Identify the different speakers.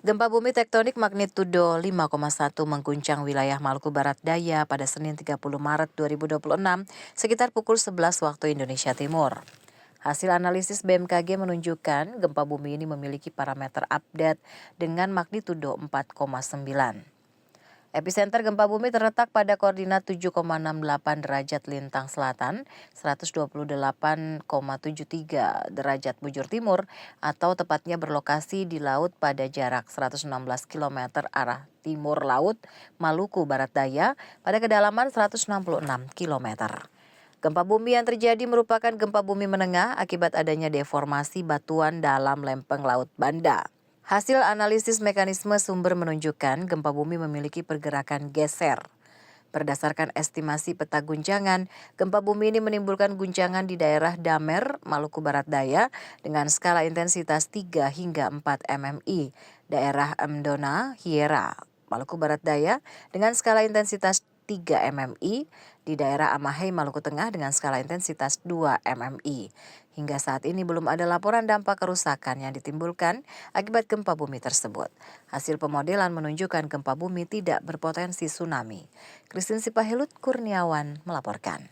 Speaker 1: Gempa bumi tektonik magnitudo 5,1 mengguncang wilayah Maluku Barat Daya pada Senin 30 Maret 2026 sekitar pukul 11 waktu Indonesia Timur. Hasil analisis BMKG menunjukkan gempa bumi ini memiliki parameter update dengan magnitudo 4,9. Epicenter gempa bumi terletak pada koordinat 7,68 derajat lintang selatan, 128,73 derajat bujur timur, atau tepatnya berlokasi di laut pada jarak 116 km arah timur laut Maluku Barat Daya pada kedalaman 166 km. Gempa bumi yang terjadi merupakan gempa bumi menengah akibat adanya deformasi batuan dalam lempeng Laut Banda. Hasil analisis mekanisme sumber menunjukkan gempa bumi memiliki pergerakan geser. Berdasarkan estimasi peta guncangan, gempa bumi ini menimbulkan guncangan di daerah Damer, Maluku Barat Daya dengan skala intensitas 3 hingga 4 mmi, daerah Mdona, Hiera, Maluku Barat Daya dengan skala intensitas 3 mmi, di daerah Amahei, Maluku Tengah dengan skala intensitas 2 mmi. Hingga saat ini belum ada laporan dampak kerusakan yang ditimbulkan akibat gempa bumi tersebut. Hasil pemodelan menunjukkan gempa bumi tidak berpotensi tsunami. Christine Sipahelut Kurniawan melaporkan.